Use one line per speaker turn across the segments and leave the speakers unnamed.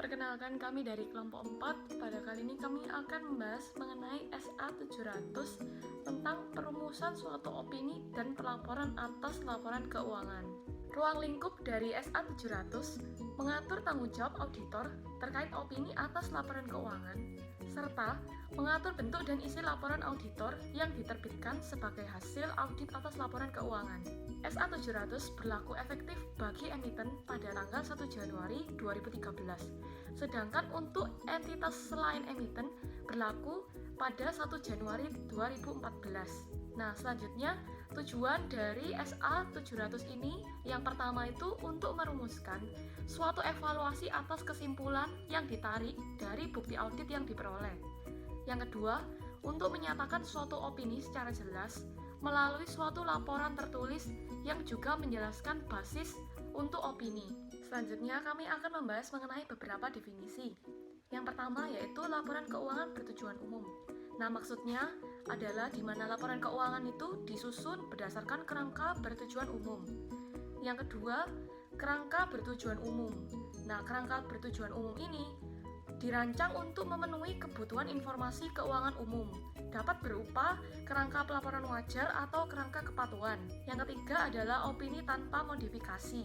Perkenalkan, kami dari kelompok 4. Pada kali ini kami akan membahas mengenai SA700 tentang perumusan suatu opini dan pelaporan atas laporan keuangan. Ruang lingkup dari SA700 mengatur tanggung jawab auditor terkait opini atas laporan keuangan, serta mengatur bentuk dan isi laporan auditor yang diterbitkan sebagai hasil audit atas laporan keuangan. SA700 berlaku efektif bagi emiten pada tanggal 1 Januari 2013, sedangkan untuk entitas selain emiten berlaku pada 1 Januari 2014. Nah, selanjutnya tujuan dari SA700 ini yang pertama itu untuk merumuskan suatu evaluasi atas kesimpulan yang ditarik dari bukti audit yang diperoleh. Yang kedua, untuk menyatakan suatu opini secara jelas melalui suatu laporan tertulis yang juga menjelaskan basis untuk opini. Selanjutnya kami akan membahas mengenai beberapa definisi. Yang pertama yaitu laporan keuangan bertujuan umum. Nah, maksudnya adalah di mana laporan keuangan itu disusun berdasarkan kerangka bertujuan umum. Yang kedua, kerangka bertujuan umum. Nah, kerangka bertujuan umum ini dirancang untuk memenuhi kebutuhan informasi keuangan umum, dapat berupa kerangka pelaporan wajar atau kerangka kepatuhan. Yang ketiga adalah opini tanpa modifikasi.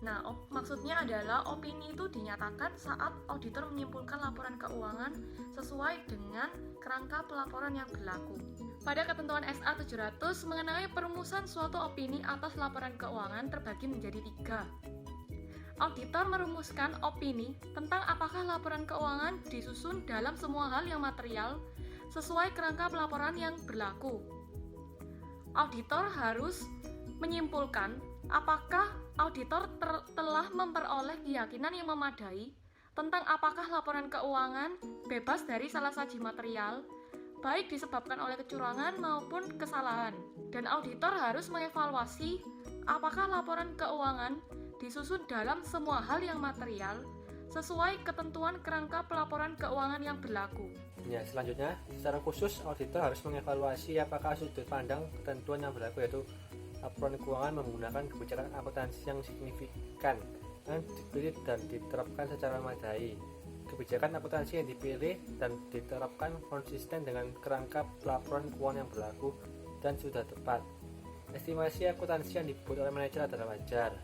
Nah, maksudnya adalah opini itu dinyatakan saat auditor menyimpulkan laporan keuangan sesuai dengan kerangka pelaporan yang berlaku. Pada ketentuan SA700 mengenai perumusan suatu opini atas laporan keuangan terbagi menjadi 3. Auditor merumuskan opini tentang apakah laporan keuangan disusun dalam semua hal yang material sesuai kerangka pelaporan yang berlaku. Auditor harus menyimpulkan apakah auditor telah memperoleh keyakinan yang memadai tentang apakah laporan keuangan bebas dari salah saji material, baik disebabkan oleh kecurangan maupun kesalahan. Dan auditor harus mengevaluasi apakah laporan keuangan disusun dalam semua hal yang material sesuai ketentuan kerangka pelaporan keuangan yang berlaku.
Ya, selanjutnya, secara khusus auditor harus mengevaluasi apakah sudut pandang ketentuan yang berlaku yaitu laporan keuangan menggunakan kebijakan akuntansi yang signifikan yang dipilih dan diterapkan secara memadai. Kebijakan akuntansi yang dipilih dan diterapkan konsisten dengan kerangka pelaporan keuangan yang berlaku dan sudah tepat. Estimasi akuntansi yang dibuat oleh manajer adalah wajar.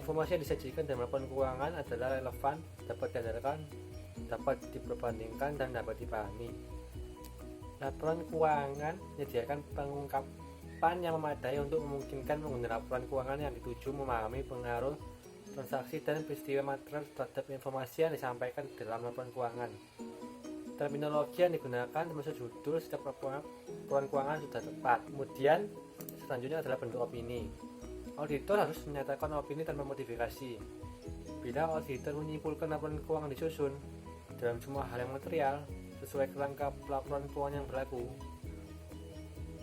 Informasi yang disajikan dalam laporan keuangan adalah relevan, dapat diandalkan, dapat diperbandingkan, dan dapat dipahami. Laporan keuangan menyediakan pengungkapan yang memadai untuk memungkinkan pengguna laporan keuangan yang dituju memahami pengaruh transaksi dan peristiwa material terhadap informasi yang disampaikan dalam laporan keuangan. Terminologi yang digunakan termasuk judul setiap laporan keuangan sudah tepat. Kemudian selanjutnya adalah bentuk opini. Auditor harus menyatakan opini tanpa modifikasi. Bila auditor menyimpulkan laporan keuangan disusun dalam semua hal yang material sesuai kerangka pelaporan keuangan yang berlaku.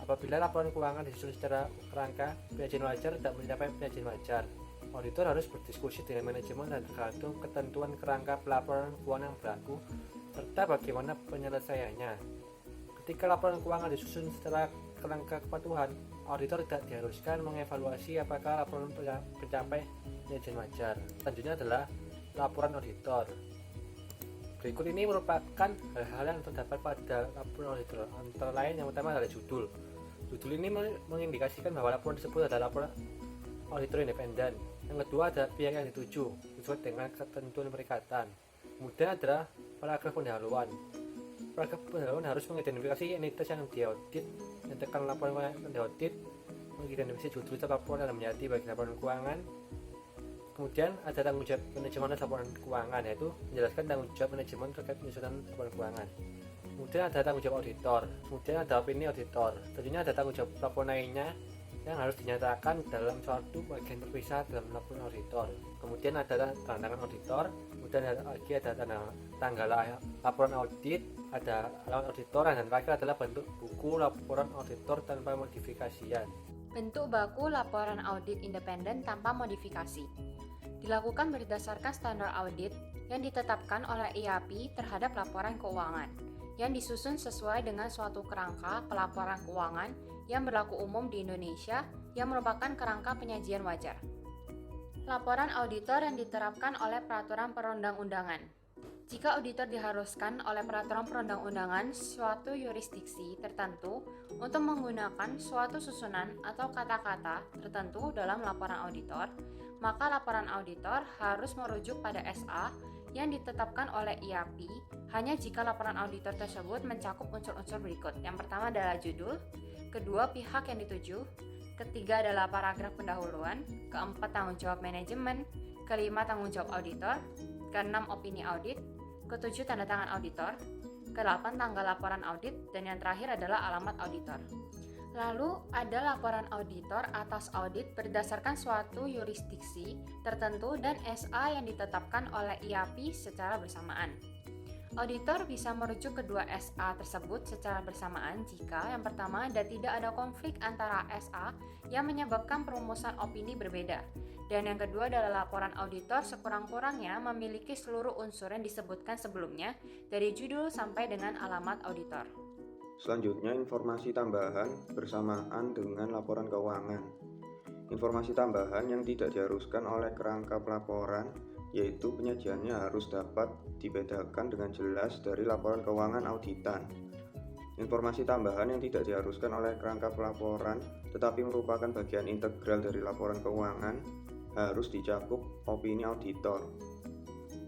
Apabila laporan keuangan disusun secara kerangka penyajian wajar tidak mencapai penyajian wajar, auditor harus berdiskusi dengan manajemen dan tergantung ketentuan kerangka pelaporan keuangan yang berlaku serta bagaimana penyelesaiannya. Ketika laporan keuangan disusun secara kerangka kepatuhan, auditor tidak diharuskan mengevaluasi apakah laporan mencapai penyajian wajar. Selanjutnya adalah laporan auditor. Berikut ini merupakan hal-hal yang terdapat pada laporan auditor. Antara lain yang pertama adalah judul. Judul ini mengindikasikan bahwa laporan tersebut adalah laporan auditor independen. Yang kedua adalah pihak yang dituju sesuai dengan ketentuan perikatan. Kemudian adalah paragraf pendahuluan. Paragraf pendahuluan harus mengidentifikasi entitas yang diaudit, menyatakan laporan yang diaudit, mengidentifikasi judul laporan dan menjadi bagian laporan keuangan. Kemudian ada tanggung jawab manajemen laporan keuangan, yaitu menjelaskan tanggung jawab manajemen terkait penyusunan laporan keuangan. Kemudian ada tanggung jawab auditor. Kemudian ada opini auditor. Tentunya ada tanggung jawab laporan lainnya yang harus dinyatakan dalam suatu bagian terpisah dalam laporan auditor. Kemudian ada tanda tangan auditor. Kemudian ada tanggal laporan audit, ada alamat auditor, dan terakhir adalah bentuk buku laporan auditor tanpa modifikasian.
Bentuk baku laporan audit independen tanpa modifikasi dilakukan berdasarkan standar audit yang ditetapkan oleh IAPI terhadap laporan keuangan yang disusun sesuai dengan suatu kerangka pelaporan keuangan yang berlaku umum di Indonesia yang merupakan kerangka penyajian wajar. Laporan auditor yang diterapkan oleh peraturan perundang-undangan. Jika auditor diharuskan oleh peraturan perundang-undangan suatu yurisdiksi tertentu untuk menggunakan suatu susunan atau kata-kata tertentu dalam laporan auditor, maka laporan auditor harus merujuk pada SA yang ditetapkan oleh IAP hanya jika laporan auditor tersebut mencakup unsur-unsur berikut. Yang pertama adalah judul, kedua pihak yang dituju, ketiga adalah paragraf pendahuluan, keempat tanggung jawab manajemen, kelima tanggung jawab auditor, keenam opini audit, ketujuh tanda tangan auditor, kedelapan tanggal laporan audit, dan yang terakhir adalah alamat auditor. Lalu ada laporan auditor atas audit berdasarkan suatu yurisdiksi tertentu dan SA yang ditetapkan oleh IAP secara bersamaan. Auditor bisa merujuk kedua SA tersebut secara bersamaan jika yang pertama tidak ada konflik antara SA yang menyebabkan perumusan opini berbeda, dan yang kedua adalah laporan auditor sekurang-kurangnya memiliki seluruh unsur yang disebutkan sebelumnya dari judul sampai dengan alamat auditor.
Selanjutnya, informasi tambahan bersamaan dengan laporan keuangan. Informasi tambahan yang tidak diharuskan oleh kerangka pelaporan, yaitu penyajiannya harus dapat dibedakan dengan jelas dari laporan keuangan auditan. Informasi tambahan yang tidak diharuskan oleh kerangka pelaporan, tetapi merupakan bagian integral dari laporan keuangan, harus dicakup opini auditor.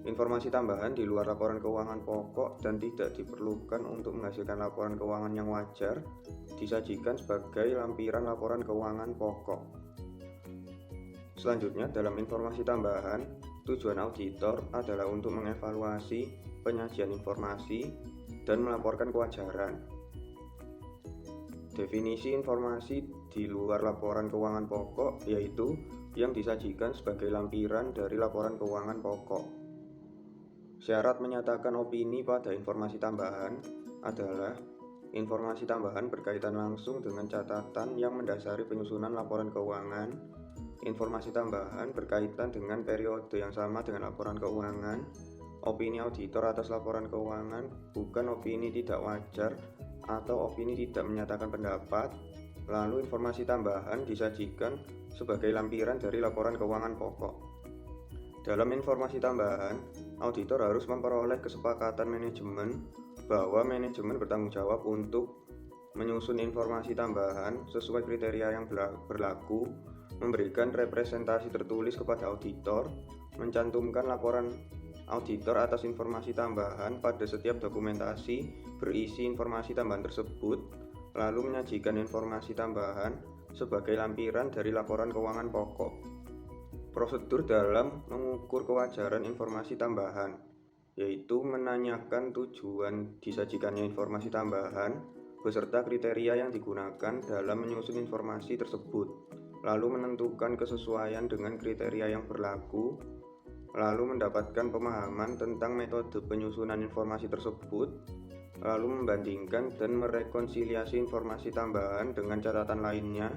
Informasi tambahan di luar laporan keuangan pokok dan tidak diperlukan untuk menghasilkan laporan keuangan yang wajar, disajikan sebagai lampiran laporan keuangan pokok. Selanjutnya, dalam informasi tambahan, tujuan auditor adalah untuk mengevaluasi penyajian informasi dan melaporkan kewajaran. Definisi informasi di luar laporan keuangan pokok yaitu yang disajikan sebagai lampiran dari laporan keuangan pokok. Syarat menyatakan opini pada informasi tambahan adalah informasi tambahan berkaitan langsung dengan catatan yang mendasari penyusunan laporan keuangan. Informasi tambahan berkaitan dengan periode yang sama dengan laporan keuangan. Opini auditor atas laporan keuangan bukan opini tidak wajar atau opini tidak menyatakan pendapat. Lalu informasi tambahan disajikan sebagai lampiran dari laporan keuangan pokok. Dalam informasi tambahan, auditor harus memperoleh kesepakatan manajemen bahwa manajemen bertanggung jawab untuk menyusun informasi tambahan sesuai kriteria yang berlaku, memberikan representasi tertulis kepada auditor, mencantumkan laporan auditor atas informasi tambahan pada setiap dokumentasi berisi informasi tambahan tersebut, lalu menyajikan informasi tambahan sebagai lampiran dari laporan keuangan pokok. Prosedur dalam mengukur kewajaran informasi tambahan, yaitu menanyakan tujuan disajikannya informasi tambahan beserta kriteria yang digunakan dalam menyusun informasi tersebut, lalu menentukan kesesuaian dengan kriteria yang berlaku, lalu mendapatkan pemahaman tentang metode penyusunan informasi tersebut, lalu membandingkan dan merekonsiliasi informasi tambahan dengan catatan lainnya,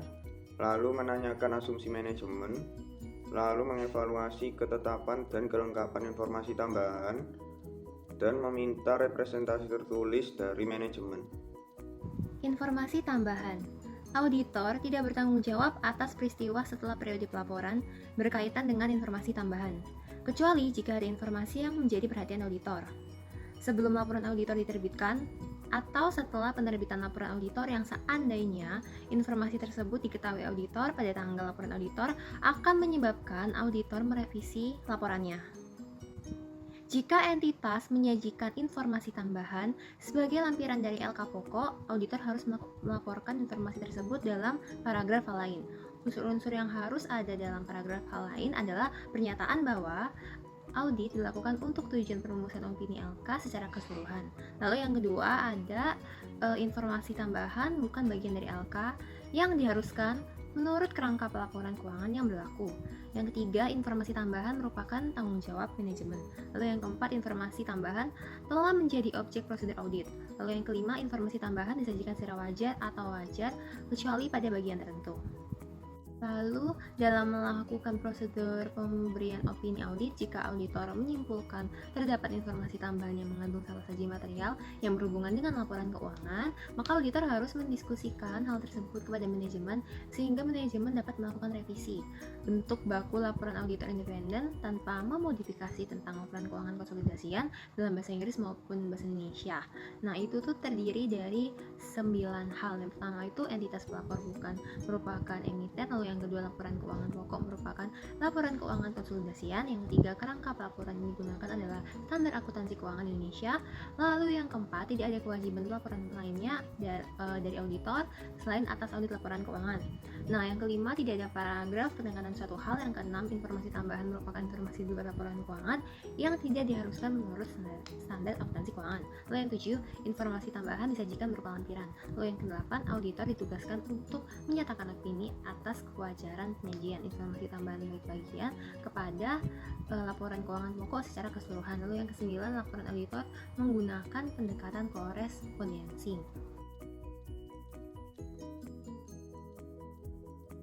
lalu menanyakan asumsi manajemen, lalu mengevaluasi ketetapan dan kelengkapan informasi tambahan, dan meminta representasi tertulis dari manajemen.
Informasi tambahan. Auditor tidak bertanggung jawab atas peristiwa setelah periode pelaporan berkaitan dengan informasi tambahan, kecuali jika ada informasi yang menjadi perhatian auditor. Sebelum laporan auditor diterbitkan, atau setelah penerbitan laporan auditor yang seandainya informasi tersebut diketahui auditor pada tanggal laporan auditor akan menyebabkan auditor merevisi laporannya. Jika entitas menyajikan informasi tambahan sebagai lampiran dari LK pokok, auditor harus melaporkan informasi tersebut dalam paragraf hal lain. Unsur-unsur yang harus ada dalam paragraf hal lain adalah pernyataan bahwa audit dilakukan untuk tujuan perumusan opini LK secara keseluruhan. Lalu yang kedua ada informasi tambahan bukan bagian dari LK yang diharuskan menurut kerangka pelaporan keuangan yang berlaku. Yang ketiga, informasi tambahan merupakan tanggung jawab manajemen. Lalu yang keempat, informasi tambahan telah menjadi objek prosedur audit. Lalu yang kelima, informasi tambahan disajikan secara wajar atau wajar kecuali pada bagian tertentu. Lalu, dalam melakukan prosedur pemberian opini audit, jika auditor menyimpulkan terdapat informasi tambahan yang mengandung salah saji material yang berhubungan dengan laporan keuangan, maka auditor harus mendiskusikan hal tersebut kepada manajemen sehingga manajemen dapat melakukan revisi bentuk baku laporan auditor independen tanpa memodifikasi tentang laporan keuangan konsolidasian dalam bahasa Inggris maupun bahasa Indonesia. Nah, itu tuh terdiri dari 9 hal. Yang pertama itu entitas pelapor bukan merupakan emiten, lalu yang kedua laporan keuangan pokok merupakan laporan keuangan konsolidasian, yang ketiga kerangka pelaporan yang digunakan adalah standar akuntansi keuangan Indonesia, lalu yang keempat tidak ada kewajiban laporan lainnya dari auditor selain atas audit laporan keuangan. Nah, yang kelima tidak ada paragraf penekanan suatu hal, yang keenam informasi tambahan merupakan informasi di luar laporan keuangan yang tidak diharuskan menurut standar akuntansi keuangan. Lalu yang ketujuh, informasi tambahan disajikan berupa lampiran. Lalu yang kedelapan, auditor ditugaskan untuk menyatakan opini atas kewajaran penyajian informasi tambahan baik bagian kepada laporan keuangan pokok secara keseluruhan. Lalu yang kesembilan, laporan auditor menggunakan pendekatan korespondensi.